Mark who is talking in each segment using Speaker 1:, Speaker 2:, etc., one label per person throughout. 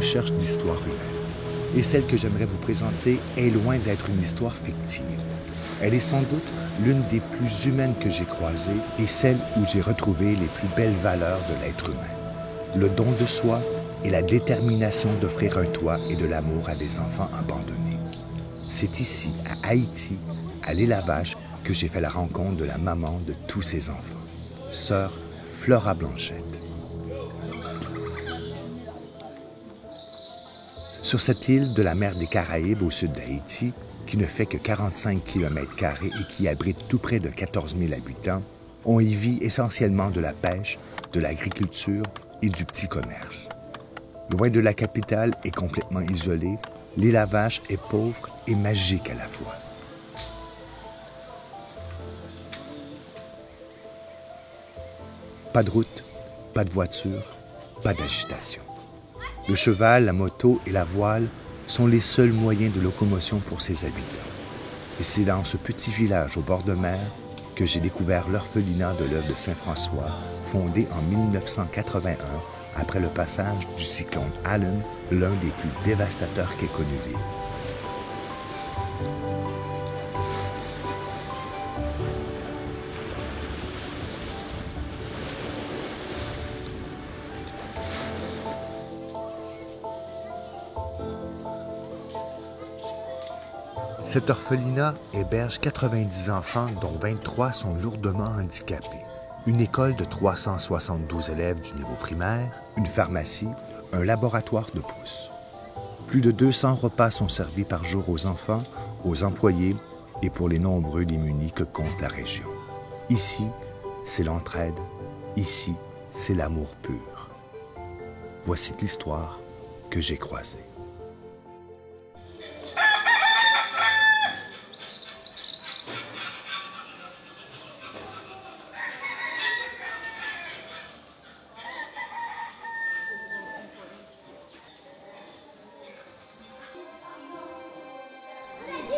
Speaker 1: recherche d'histoire humaine. Et celle que j'aimerais vous présenter est loin d'être une histoire fictive. Elle est sans doute l'une des plus humaines que j'ai croisées et celle où j'ai retrouvé les plus belles valeurs de l'être humain. Le don de soi et la détermination d'offrir un toit et de l'amour à des enfants abandonnés. C'est ici, à Haïti, à l'île à Vache, que j'ai fait la rencontre de la maman de tous ces enfants, sœur Flora Blanchette. Sur cette île de la mer des Caraïbes au sud d'Haïti, qui ne fait que 45 km² et qui abrite tout près de 14 000 habitants, on y vit essentiellement de la pêche, de l'agriculture et du petit commerce. Loin de la capitale et complètement isolée, l'île à Vache est pauvre et magique à la fois. Pas de route, pas de voiture, pas d'agitation. Le cheval, la moto et la voile sont les seuls moyens de locomotion pour ses habitants. Et c'est dans ce petit village au bord de mer que j'ai découvert l'orphelinat de l'œuvre de Saint-François, fondé en 1981 après le passage du cyclone Allen, l'un des plus dévastateurs qu'ait connu l'île. Cet orphelinat héberge 90 enfants, dont 23 sont lourdement handicapés. Une école de 372 élèves du niveau primaire, une pharmacie, un laboratoire de pouces. Plus de 200 repas sont servis par jour aux enfants, aux employés et pour les nombreux démunis que compte la région. Ici, c'est l'entraide. Ici, c'est l'amour pur. Voici l'histoire que j'ai croisée.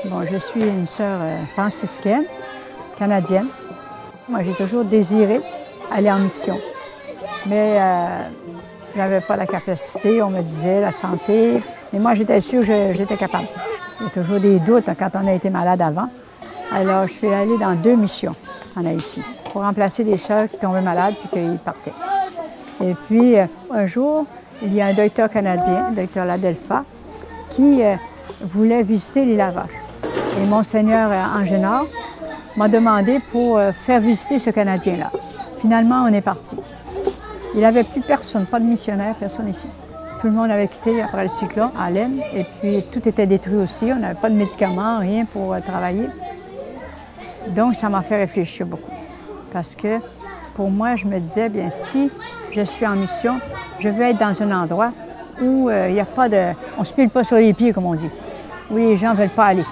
Speaker 2: Bon, je suis une sœur franciscaine, canadienne. Moi, j'ai toujours désiré aller en mission, mais je n'avais pas la capacité, on me disait, la santé. Mais moi, j'étais sûre que j'étais capable. Il y a toujours des doutes quand on a été malade avant. Alors, je suis allée dans 2 missions en Haïti pour remplacer des sœurs qui tombaient malades et qui partaient. Et puis, un jour, il y a un docteur canadien, le docteur Ladelfa, qui voulait visiter l'île à Vache. Et Monseigneur Angénard m'a demandé pour faire visiter ce Canadien-là. Finalement, on est parti. Il n'y avait plus personne, pas de missionnaire, personne ici. Tout le monde avait quitté après le cyclone, Allen, et puis tout était détruit aussi. On n'avait pas de médicaments, rien pour travailler. Donc, ça m'a fait réfléchir beaucoup. Parce que, pour moi, je me disais, bien, si je suis en mission, je veux être dans un endroit où il n'y a pas de... On ne se pile pas sur les pieds, comme on dit, où les gens ne veulent pas aller.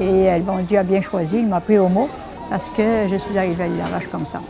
Speaker 2: Et le bon Dieu a bien choisi, il m'a pris au mot, parce que je suis arrivée à l'île à Vache comme ça.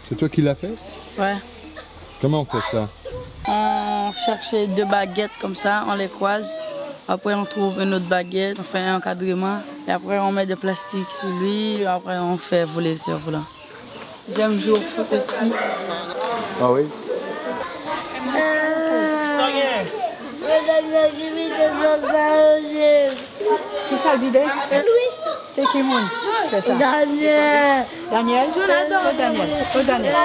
Speaker 3: C'est toi qui l'as fait?
Speaker 4: Ouais.
Speaker 3: Comment on fait ça?
Speaker 4: On cherchait 2 baguettes comme ça, on les croise. Après, on trouve une autre baguette, on fait un encadrement. Et après, on met du plastique sur lui. Après, on fait voler le cerf-volant. J'aime jouer au foot aussi.
Speaker 3: Ah oui?
Speaker 2: Qui ça le bidet? C'est qui moun? C'est ça. Daniel. Daniel? Daniel. Daniel.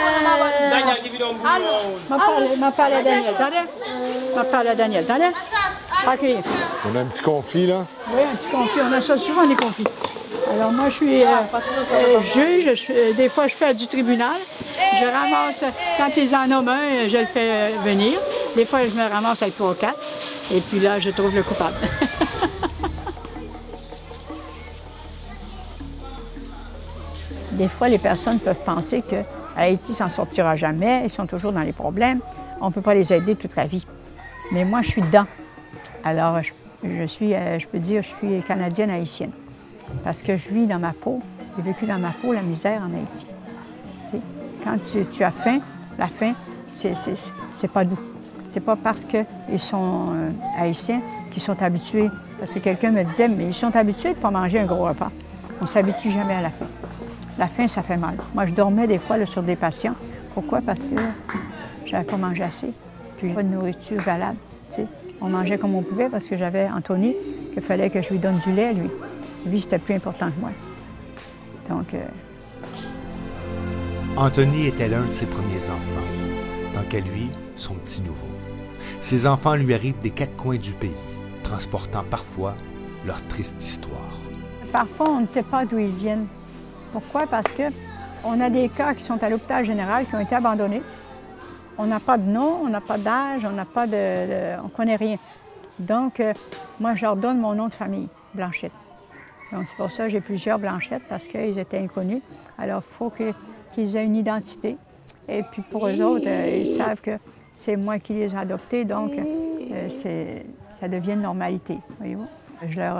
Speaker 2: M'a parlé à Daniel. Daniel? M'a parlé à Daniel. Daniel? OK.
Speaker 3: On a un petit conflit là?
Speaker 2: Oui, un petit conflit. On a ça souvent, des conflits. Alors moi, je suis juge. Des fois, je fais du tribunal. Je ramasse, quand ils en ont un, je le fais venir. Des fois, je me ramasse avec 3 ou 4. Et puis là, je trouve le coupable. Des fois, les personnes peuvent penser qu'Haïti s'en sortira jamais, ils sont toujours dans les problèmes, on ne peut pas les aider toute la vie. Mais moi, je suis dedans. Alors, je peux dire, je suis canadienne haïtienne. Parce que je vis dans ma peau, j'ai vécu dans ma peau la misère en Haïti. T'sais, quand tu as faim, la faim, c'est pas doux. C'est pas parce qu'ils sont haïtiens qu'ils sont habitués. Parce que quelqu'un me disait, mais ils sont habitués de ne pas manger un gros repas. On ne s'habitue jamais à la faim. La faim, ça fait mal. Moi, je dormais des fois là, sur des patients. Pourquoi? Parce que j'avais pas mangé assez. Puis pas de nourriture valable. T'sais. On mangeait comme on pouvait parce que j'avais Anthony, qu'il fallait que je lui donne du lait, lui. Lui, c'était plus important que moi. Donc...
Speaker 1: Anthony était l'un de ses premiers enfants. Tant qu'à lui, son petit nouveau. Ses enfants lui arrivent des quatre coins du pays, transportant parfois leur triste histoire.
Speaker 2: Parfois, on ne sait pas d'où ils viennent. Pourquoi? Parce qu'on a des cas qui sont à l'hôpital général qui ont été abandonnés. On n'a pas de nom, on n'a pas d'âge, on n'a pas on ne connaît rien. Donc, moi, je leur donne mon nom de famille, Blanchette. Donc, c'est pour ça que j'ai plusieurs Blanchettes, parce qu'ils étaient inconnus. Alors, il faut qu'ils aient une identité. Et puis, pour eux autres, ils savent que c'est moi qui les ai adoptés, donc ça devient une normalité, voyez-vous. Je leur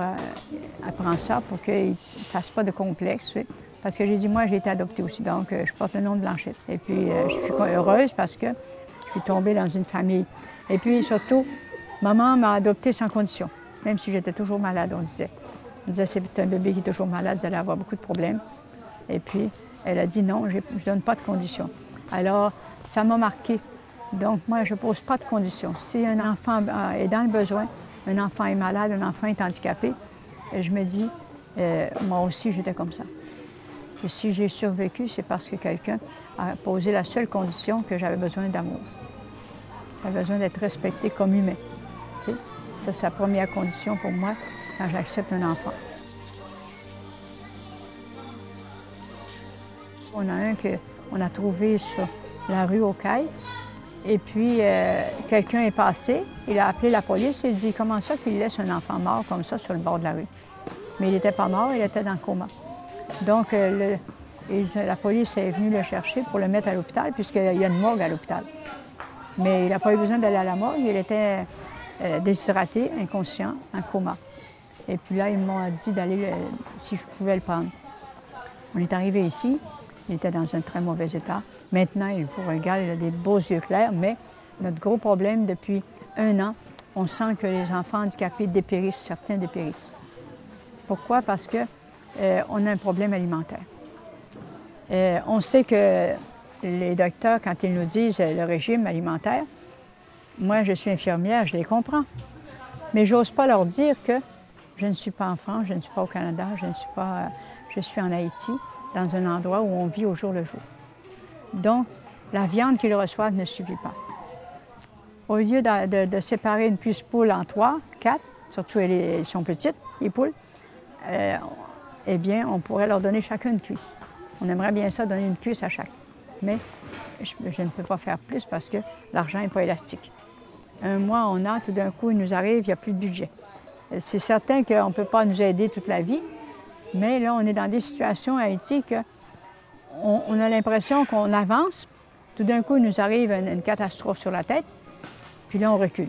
Speaker 2: apprends ça pour qu'ils ne fassent pas de complexe, parce que j'ai dit, moi, j'ai été adoptée aussi, donc je porte le nom de Blanchette. Et puis, je suis heureuse parce que je suis tombée dans une famille. Et puis, surtout, maman m'a adoptée sans condition, même si j'étais toujours malade, on disait. On disait, c'est un bébé qui est toujours malade, vous allez avoir beaucoup de problèmes. Et puis, elle a dit, non, je ne donne pas de conditions. Alors, ça m'a marqué. Donc, moi, je ne pose pas de conditions. Si un enfant est dans le besoin, un enfant est malade, un enfant est handicapé, je me dis, moi aussi, j'étais comme ça. Et si j'ai survécu, c'est parce que quelqu'un a posé la seule condition que j'avais besoin d'amour. J'avais besoin d'être respectée comme humain. Ça, c'est la première condition pour moi quand j'accepte un enfant. On a un qu'on a trouvé sur la rue aux Cailles. Et puis, quelqu'un est passé, il a appelé la police et il dit, comment ça qu'il laisse un enfant mort comme ça sur le bord de la rue? Mais il n'était pas mort, il était dans le coma. Donc, la police est venue le chercher pour le mettre à l'hôpital, puisqu'il y a une morgue à l'hôpital. Mais il n'a pas eu besoin d'aller à la morgue, il était déshydraté, inconscient, en coma. Et puis là, ils m'ont dit d'aller, si je pouvais le prendre. On est arrivé ici, il était dans un très mauvais état. Maintenant, il vous regarde, il a des beaux yeux clairs, mais notre gros problème, depuis 1 an, on sent que les enfants handicapés dépérissent, certains dépérissent. Pourquoi? Parce qu'on a un problème alimentaire. On sait que les docteurs, quand ils nous disent le régime alimentaire, moi, je suis infirmière, je les comprends. Mais je n'ose pas leur dire que je ne suis pas en France, je ne suis pas au Canada, je suis en Haïti, dans un endroit où on vit au jour le jour. Donc, la viande qu'ils reçoivent ne suffit pas. Au lieu de séparer une puce poule en 3, 4, surtout elles sont petites, les poules, eh bien, on pourrait leur donner chacun une cuisse. On aimerait bien ça, donner une cuisse à chaque. Mais je ne peux pas faire plus parce que l'argent n'est pas élastique. Un mois, on a, tout d'un coup, il nous arrive, il n'y a plus de budget. C'est certain qu'on ne peut pas nous aider toute la vie, mais là, on est dans des situations à Haïti qu'on a l'impression qu'on avance. Tout d'un coup, il nous arrive une catastrophe sur la tête, puis là, on recule.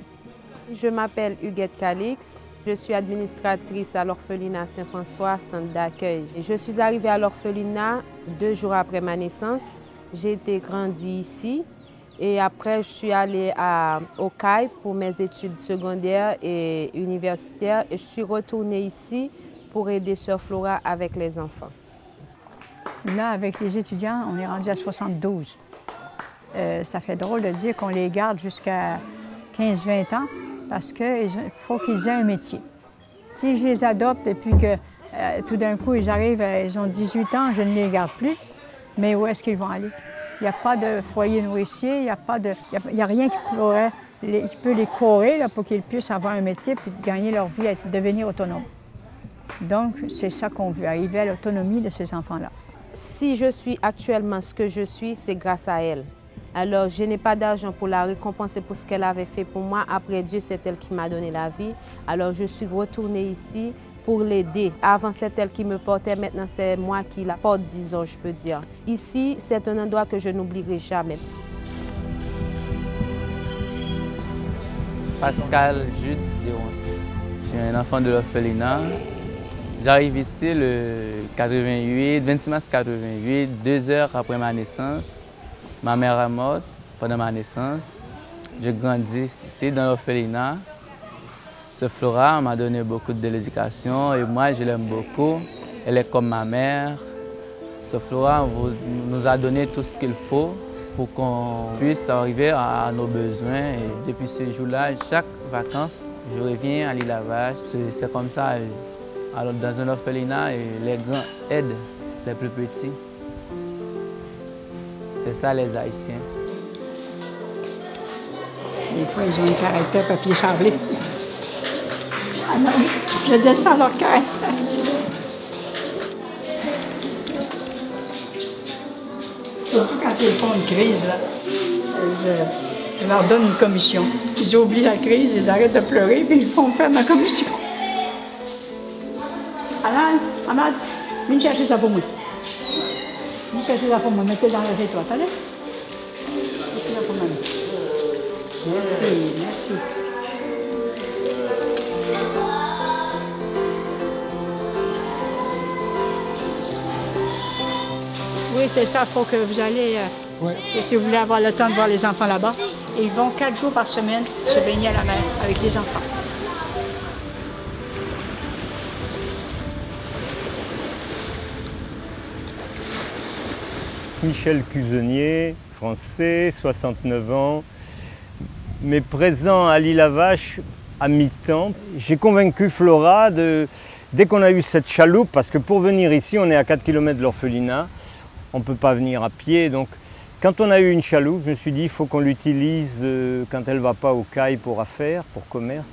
Speaker 5: Je m'appelle Huguette Calix. Je suis administratrice à l'orphelinat Saint-François, centre d'accueil. Je suis arrivée à l'orphelinat 2 jours après ma naissance. J'ai été grandie ici et après, je suis allée au CAI pour mes études secondaires et universitaires et je suis retournée ici pour aider Sœur Flora avec les enfants.
Speaker 2: Là, avec les étudiants, on est rendu à 72. Ça fait drôle de dire qu'on les garde jusqu'à 15-20 ans parce qu'il faut qu'ils aient un métier. Si je les adopte et puis que tout d'un coup, ils arrivent, ils ont 18 ans, je ne les garde plus, mais où est-ce qu'ils vont aller? Il n'y a pas de foyer nourricier, il n'y a rien qui peut les courir pour qu'ils puissent avoir un métier puis gagner leur vie, devenir autonomes. Donc, c'est ça qu'on veut, arriver à l'autonomie de ces enfants-là.
Speaker 5: Si je suis actuellement ce que je suis, c'est grâce à elle. Alors, je n'ai pas d'argent pour la récompenser pour ce qu'elle avait fait pour moi. Après Dieu, c'est elle qui m'a donné la vie. Alors, je suis retournée ici pour l'aider. Avant, c'est elle qui me portait. Maintenant, c'est moi qui la porte, disons, je peux dire. Ici, c'est un endroit que je n'oublierai jamais.
Speaker 6: Pascal Jude Déronce. Je suis un enfant de l'orphelinat. J'arrive ici le 26 mars 88, 2 heures après ma naissance. Ma mère est morte pendant ma naissance. J'ai grandi ici dans l'orphelinat. Ce Flora m'a donné beaucoup de l'éducation et moi je l'aime beaucoup. Elle est comme ma mère. Ce Flora nous a donné tout ce qu'il faut pour qu'on puisse arriver à nos besoins. Et depuis ce jour-là, chaque vacances, je reviens à l'île Lavache. C'est comme ça. Alors, dans un orphelinat, les grands aident les plus petits. C'est ça les Haïtiens.
Speaker 2: Des fois, ils ont un caractère papier sablé. Ah non, je descends leur caractère. Surtout quand ils font une crise, là, je leur donne une commission. Ils oublient la crise, ils arrêtent de pleurer, puis ils font faire ma commission. Alain, Ahmad, viens chercher ça pour moi. Viens chercher ça pour moi, mettez dans le rétoile, attendez. Mettez ça pour moi. Merci, merci. Oui, c'est ça, il faut que vous allez, et si vous voulez avoir le temps de voir les enfants là-bas, ils vont 4 jours par semaine se baigner à la mer avec les enfants.
Speaker 7: Michel Cusonnier, français, 69 ans, mais présent à l'île Lavache à mi-temps. J'ai convaincu Flora, dès qu'on a eu cette chaloupe, parce que pour venir ici, on est à 4 km de l'orphelinat, on ne peut pas venir à pied. Donc, quand on a eu une chaloupe, je me suis dit il faut qu'on l'utilise quand elle ne va pas aux cailles pour affaires, pour commerce.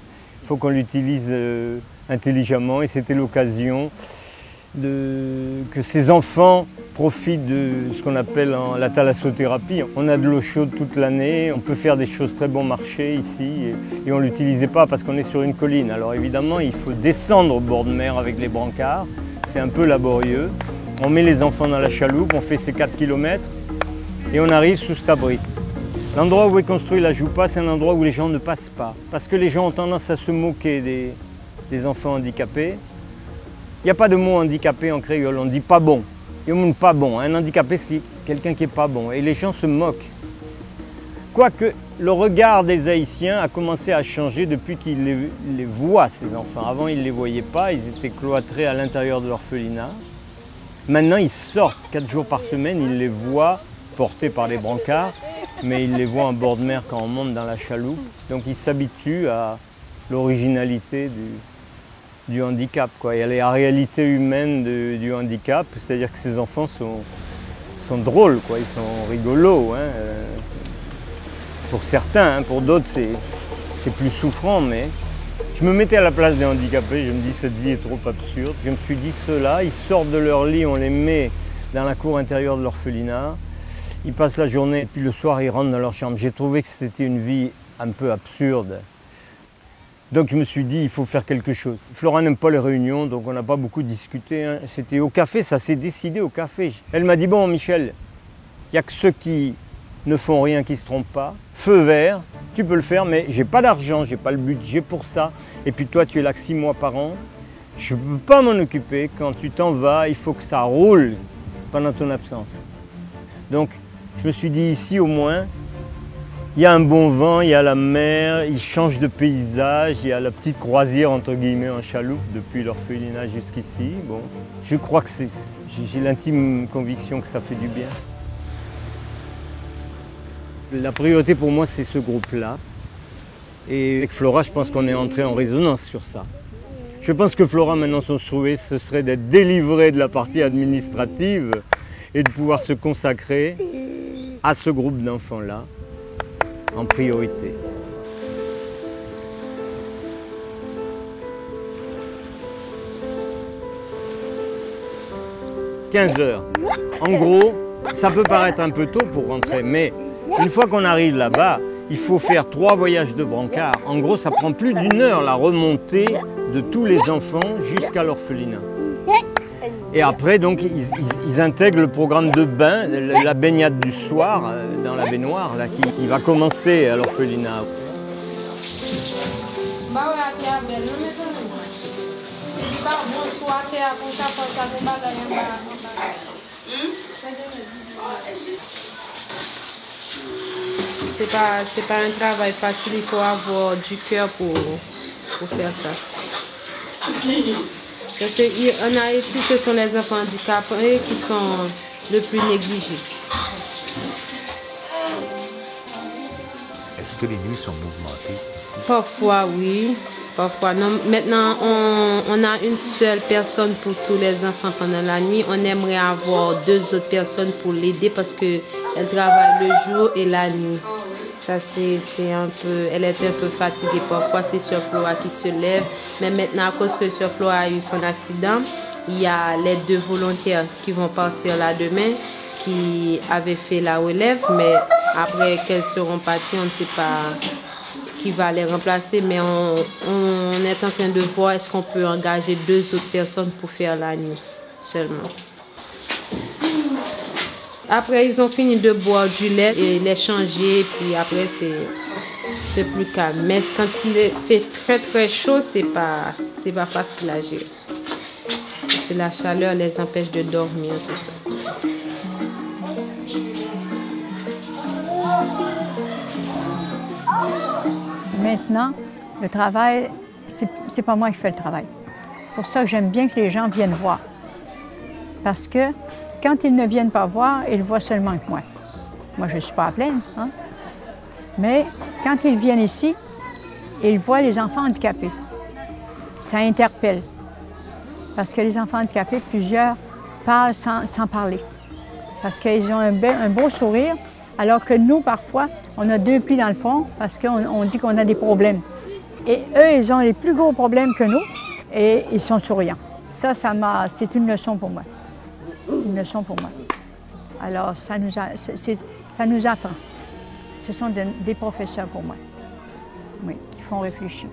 Speaker 7: Il faut qu'on l'utilise intelligemment et c'était l'occasion que ces enfants profitent de ce qu'on appelle la thalassothérapie. On a de l'eau chaude toute l'année, on peut faire des choses très bon marché ici et on ne l'utilisait pas parce qu'on est sur une colline. Alors évidemment, il faut descendre au bord de mer avec les brancards, c'est un peu laborieux. On met les enfants dans la chaloupe, on fait ces 4 km et on arrive sous cet abri. L'endroit où est construit la Joupa, c'est un endroit où les gens ne passent pas parce que les gens ont tendance à se moquer des enfants handicapés. Il n'y a pas de mot handicapé en créole, on ne dit pas bon. Il y a un pas bon. Un handicapé, c'est quelqu'un qui n'est pas bon. Et les gens se moquent. Quoique le regard des Haïtiens a commencé à changer depuis qu'ils les voient, ces enfants. Avant, ils ne les voyaient pas, ils étaient cloîtrés à l'intérieur de l'orphelinat. Maintenant, ils sortent 4 jours par semaine, ils les voient portés par les brancards, mais ils les voient en bord de mer quand on monte dans la chaloupe. Donc ils s'habituent à l'originalité du handicap, quoi. Il y a la réalité humaine du handicap, c'est-à-dire que ces enfants sont drôles, quoi. Ils sont rigolos. Hein. Pour certains, hein. Pour d'autres c'est plus souffrant, mais je me mettais à la place des handicapés, je me dis cette vie est trop absurde. Je me suis dit ceux-là, ils sortent de leur lit, on les met dans la cour intérieure de l'orphelinat, ils passent la journée et puis le soir ils rentrent dans leur chambre. J'ai trouvé que c'était une vie un peu absurde. Donc je me suis dit, il faut faire quelque chose. Flora n'aime pas les réunions, donc on n'a pas beaucoup discuté. Hein. C'était au café, ça s'est décidé au café. Elle m'a dit, bon Michel, il n'y a que ceux qui ne font rien qui ne se trompent pas. Feu vert, tu peux le faire, mais j'ai pas d'argent, j'ai pas le budget pour ça. Et puis toi, tu es là que 6 mois par an. Je ne peux pas m'en occuper. Quand tu t'en vas, il faut que ça roule pendant ton absence. Donc je me suis dit, ici au moins, il y a un bon vent, il y a la mer, il change de paysage, il y a la petite croisière entre guillemets en chaloupe depuis l'orphelinat jusqu'ici. Bon, je crois que j'ai l'intime conviction que ça fait du bien. La priorité pour moi c'est ce groupe-là. Et avec Flora, je pense qu'on est entré en résonance sur ça. Je pense que Flora maintenant son souhait ce serait d'être délivrée de la partie administrative et de pouvoir se consacrer à ce groupe d'enfants-là en priorité. « 15 heures. En gros, ça peut paraître un peu tôt pour rentrer, mais une fois qu'on arrive là-bas, il faut faire 3 voyages de brancard. En gros, ça prend plus d'1 heure la remontée de tous les enfants jusqu'à l'orphelinat. Et après, donc, ils intègrent le programme de bain, la baignade du soir dans la baignoire, là, qui va commencer à l'orphelinat.
Speaker 5: C'est pas un travail facile, il faut avoir du cœur pour faire ça. Parce qu'en Haïti, ce sont les enfants handicapés qui sont le plus négligés.
Speaker 1: Est-ce que les nuits sont mouvementées ici?
Speaker 5: Parfois, oui. Parfois, non. Maintenant, on a une seule personne pour tous les enfants pendant la nuit. On aimerait avoir 2 autres personnes pour l'aider parce qu'elle travaille le jour et la nuit. Ça, c'est un peu... Elle est un peu fatiguée. Parfois, c'est Sœur Flora qui se lève. Mais maintenant, à cause que Sœur Flora a eu son accident, il y a les 2 volontaires qui vont partir là demain, qui avaient fait la relève. Mais après qu'elles seront parties, on ne sait pas qui va les remplacer. Mais on est en train de voir est-ce qu'on peut engager 2 autres personnes pour faire la nuit seulement. Après, ils ont fini de boire du lait et les changer, puis après, c'est plus calme. Mais quand il fait très très chaud, c'est pas facile à gérer. Parce que la chaleur les empêche de dormir, tout ça.
Speaker 2: Maintenant, le travail, c'est pas moi qui fais le travail. C'est pour ça que j'aime bien que les gens viennent voir. Parce que quand ils ne viennent pas voir, ils voient seulement que moi. Moi, je ne suis pas à plaindre, hein? Mais quand ils viennent ici, ils voient les enfants handicapés. Ça interpelle. Parce que les enfants handicapés, plusieurs parlent sans parler. Parce qu'ils ont un beau sourire, alors que nous, parfois, on a 2 plis dans le front parce qu'on dit qu'on a des problèmes. Et eux, ils ont les plus gros problèmes que nous et ils sont souriants. C'est une leçon pour moi. Une leçon pour moi. Alors, ça nous apprend. Ce sont des professeurs pour moi. Oui, qui font réfléchir.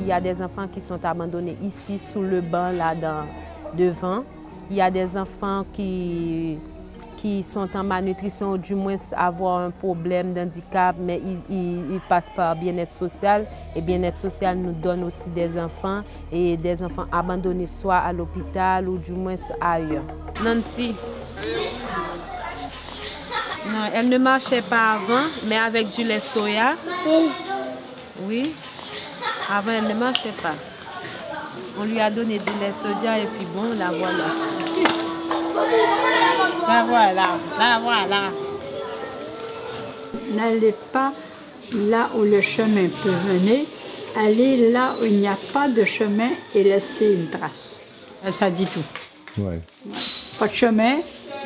Speaker 5: Il y a des enfants qui sont abandonnés ici, sous le banc, là, devant. Il y a des enfants qui sont en malnutrition ou du moins avoir un problème d'handicap, mais ils passent par bien-être social. Et bien-être social nous donne aussi des enfants et des enfants abandonnés soit à l'hôpital ou du moins ailleurs. Nancy, non, elle ne marchait pas avant, mais avec du lait soya. Oui, avant elle ne marchait pas. On lui a donné du lait soja et puis bon, la voilà. La voilà, la voilà.
Speaker 2: N'allez pas là où le chemin peut mener, allez là où il n'y a pas de chemin et laissez une trace. Ça dit tout.
Speaker 3: Ouais.
Speaker 2: Pas de chemin,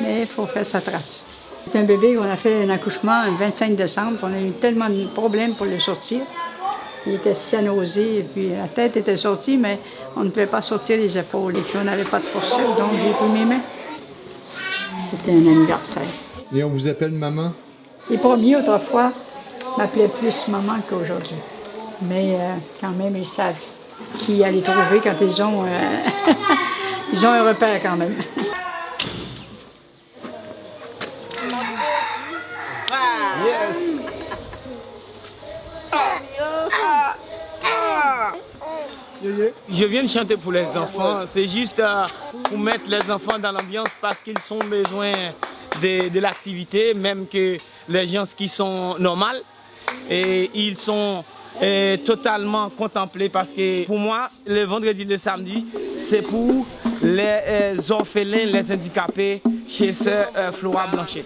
Speaker 2: mais il faut faire sa trace. C'est un bébé, on a fait un accouchement le 25 décembre, on a eu tellement de problèmes pour le sortir. Il était cyanosé et puis la tête était sortie, mais on ne pouvait pas sortir les épaules et puis on n'avait pas de forceps, donc j'ai pris mes mains. C'était un anniversaire.
Speaker 3: Et on vous appelle maman?
Speaker 2: Les premiers, autrefois, m'appelaient plus maman qu'aujourd'hui. Mais quand même, ils savent qui aller trouver quand ils ont, ils ont un repère quand même.
Speaker 8: Yes! Je viens de chanter pour les enfants, c'est juste pour mettre les enfants dans l'ambiance parce qu'ils ont besoin de l'activité, même que les gens qui sont normaux. Et ils sont totalement contemplés parce que pour moi, le vendredi et le samedi, c'est pour les orphelins, les handicapés chez Sœur Flora Blanchet.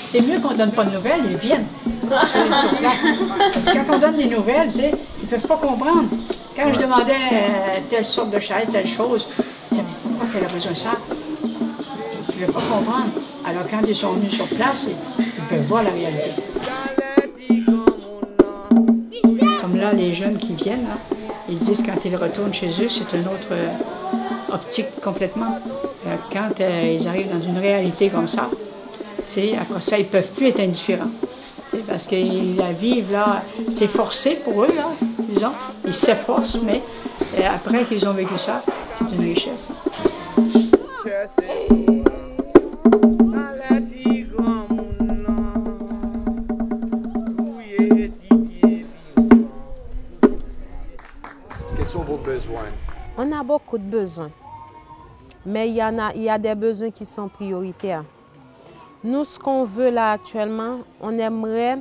Speaker 2: C'est mieux qu'on ne donne pas de nouvelles, ils viennent. Sur place. Parce que quand on donne des nouvelles, ils ne peuvent pas comprendre. Quand je demandais telle sorte de chaise, telle chose, ils disaient, mais pourquoi qu'elle a besoin de ça. Je ne vais pas comprendre. Alors quand ils sont venus sur place, ils peuvent voir la réalité. Comme là, les jeunes qui viennent, là, ils disent quand ils retournent chez eux, c'est une autre optique complètement. Quand ils arrivent dans une réalité comme ça, après ça, ils ne peuvent plus être indifférents. Parce qu'ils la vivent, là, c'est forcé pour eux, là, disons. Ils s'efforcent, mais après qu'ils ont vécu ça, c'est une richesse.
Speaker 1: Quels sont vos besoins?
Speaker 5: On a beaucoup de besoins, mais il y a des besoins qui sont prioritaires. Nous, ce qu'on veut là actuellement, on aimerait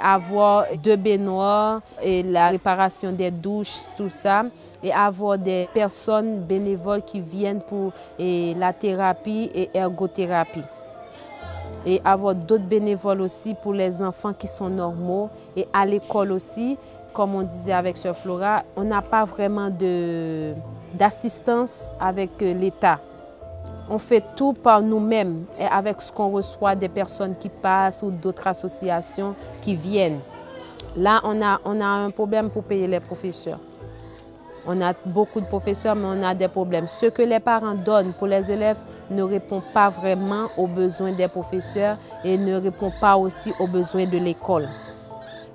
Speaker 5: avoir 2 baignoires et la réparation des douches, tout ça, et avoir des personnes bénévoles qui viennent pour la thérapie et ergothérapie. Et avoir d'autres bénévoles aussi pour les enfants qui sont normaux. Et à l'école aussi, comme on disait avec Sœur Flora, on n'a pas vraiment d'assistance avec l'État. On fait tout par nous-mêmes et avec ce qu'on reçoit des personnes qui passent ou d'autres associations qui viennent. Là, on a un problème pour payer les professeurs. On a beaucoup de professeurs, mais on a des problèmes. Ce que les parents donnent pour les élèves ne répond pas vraiment aux besoins des professeurs et ne répond pas aussi aux besoins de l'école.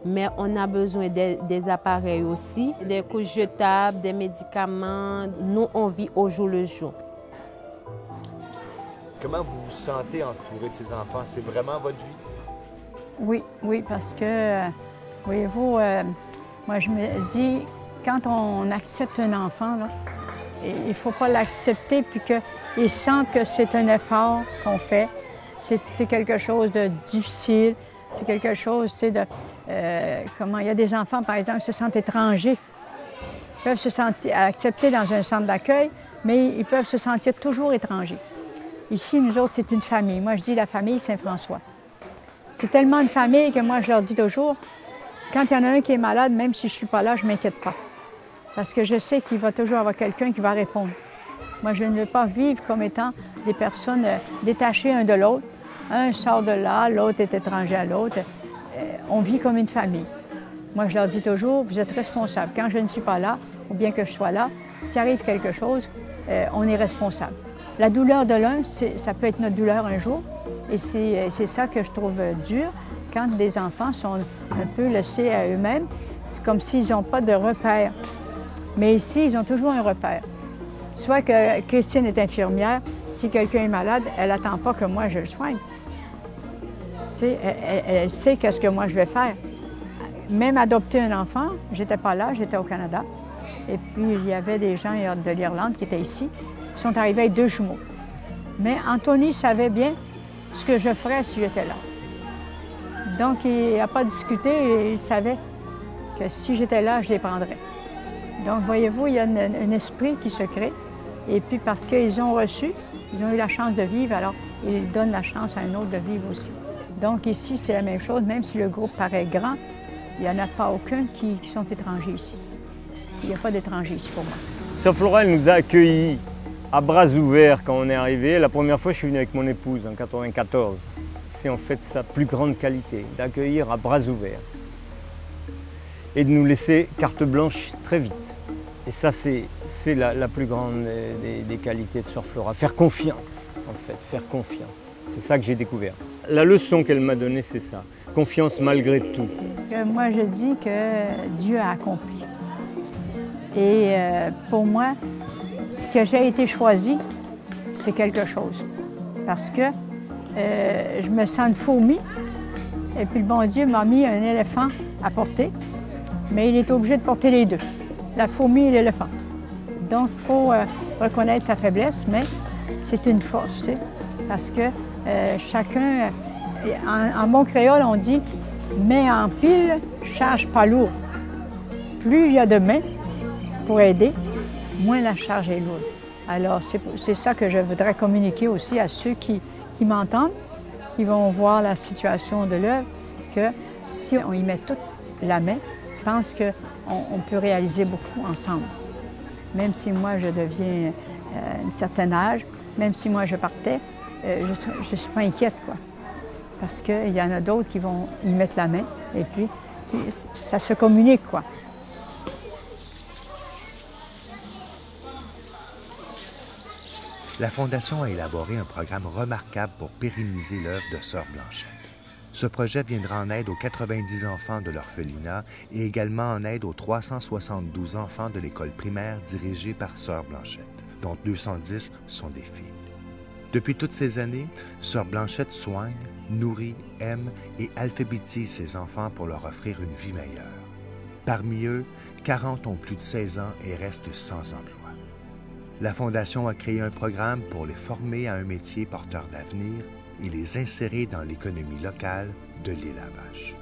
Speaker 5: Mais on a besoin des appareils aussi, des couches jetables, des médicaments. Nous, on vit au jour le jour.
Speaker 1: Comment vous vous sentez entouré de ces enfants? C'est vraiment votre vie?
Speaker 2: Oui, parce que, voyez-vous, moi je me dis, quand on accepte un enfant, là, il ne faut pas l'accepter puis qu'ils sentent que c'est un effort qu'on fait. C'est quelque chose de difficile, c'est quelque chose, tu sais, de... comment il y a des enfants, par exemple, qui se sentent étrangers. Ils peuvent se sentir acceptés dans un centre d'accueil, mais ils peuvent se sentir toujours étrangers. Ici, nous autres, c'est une famille. Moi, je dis la famille Saint-François. C'est tellement une famille que moi, je leur dis toujours, quand il y en a un qui est malade, même si je ne suis pas là, je ne m'inquiète pas. Parce que je sais qu'il va toujours avoir quelqu'un qui va répondre. Moi, je ne veux pas vivre comme étant des personnes détachées un de l'autre. Un sort de là, l'autre est étranger à l'autre. On vit comme une famille. Moi, je leur dis toujours, vous êtes responsables. Quand je ne suis pas là, ou bien que je sois là, s'il arrive quelque chose, on est responsable. La douleur de l'un, ça peut être notre douleur un jour. Et c'est ça que je trouve dur, quand des enfants sont un peu laissés à eux-mêmes. C'est comme s'ils n'ont pas de repère. Mais ici, ils ont toujours un repère. Soit que Christine est infirmière, si quelqu'un est malade, elle n'attend pas que moi je le soigne. Tu sais, elle sait qu'est-ce que moi je vais faire. Même adopter un enfant, j'étais pas là, j'étais au Canada. Et puis, il y avait des gens de l'Irlande qui étaient ici, qui sont arrivés avec 2 jumeaux. Mais Anthony savait bien ce que je ferais si j'étais là. Donc, il n'a pas discuté et il savait que si j'étais là, je les prendrais. Donc, voyez-vous, il y a un esprit qui se crée. Et puis, parce qu'ils ont reçu, ils ont eu la chance de vivre, alors ils donnent la chance à un autre de vivre aussi. Donc, ici, c'est la même chose, même si le groupe paraît grand, il n'y en a pas aucun qui sont étrangers ici. Il n'y a pas d'étrangers ici pour moi.
Speaker 7: Sœur Flora, elle nous a accueillis à bras ouverts quand on est arrivé. La première fois, je suis venu avec mon épouse en 1994. C'est en fait sa plus grande qualité, d'accueillir à bras ouverts et de nous laisser carte blanche très vite. Et ça, c'est la plus grande des qualités de Sœur Flora. Faire confiance, en fait, faire confiance. C'est ça que j'ai découvert. La leçon qu'elle m'a donnée, c'est ça. Confiance malgré tout.
Speaker 2: Moi, je dis que Dieu a accompli. Et pour moi, que j'ai été choisie, c'est quelque chose. Parce que je me sens une fourmi. Et puis le bon Dieu m'a mis un éléphant à porter. Mais il est obligé de porter les deux, la fourmi et l'éléphant. Donc, il faut reconnaître sa faiblesse, mais c'est une force, tu sais, parce que chacun, en bon créole, on dit « main en pile, charge pas lourd ». Plus il y a de mains pour aider, moins la charge est lourde. Alors, c'est ça que je voudrais communiquer aussi à ceux qui m'entendent, qui vont voir la situation de l'œuvre, que si on y met toute la main, je pense qu'on peut réaliser beaucoup ensemble. Même si moi, je deviens un certain âge, même si moi je partais, je ne suis pas inquiète, quoi. Parce qu'il y en a d'autres qui vont y mettre la main et puis ça se communique, quoi.
Speaker 1: La Fondation a élaboré un programme remarquable pour pérenniser l'œuvre de Sœur Blanchette. Ce projet viendra en aide aux 90 enfants de l'orphelinat et également en aide aux 372 enfants de l'école primaire dirigée par Sœur Blanchette, dont 210 sont des filles. Depuis toutes ces années, Sœur Blanchette soigne, nourrit, aime et alphabétise ses enfants pour leur offrir une vie meilleure. Parmi eux, 40 ont plus de 16 ans et restent sans emploi. La Fondation a créé un programme pour les former à un métier porteur d'avenir et les insérer dans l'économie locale de l'Île-à-Vache.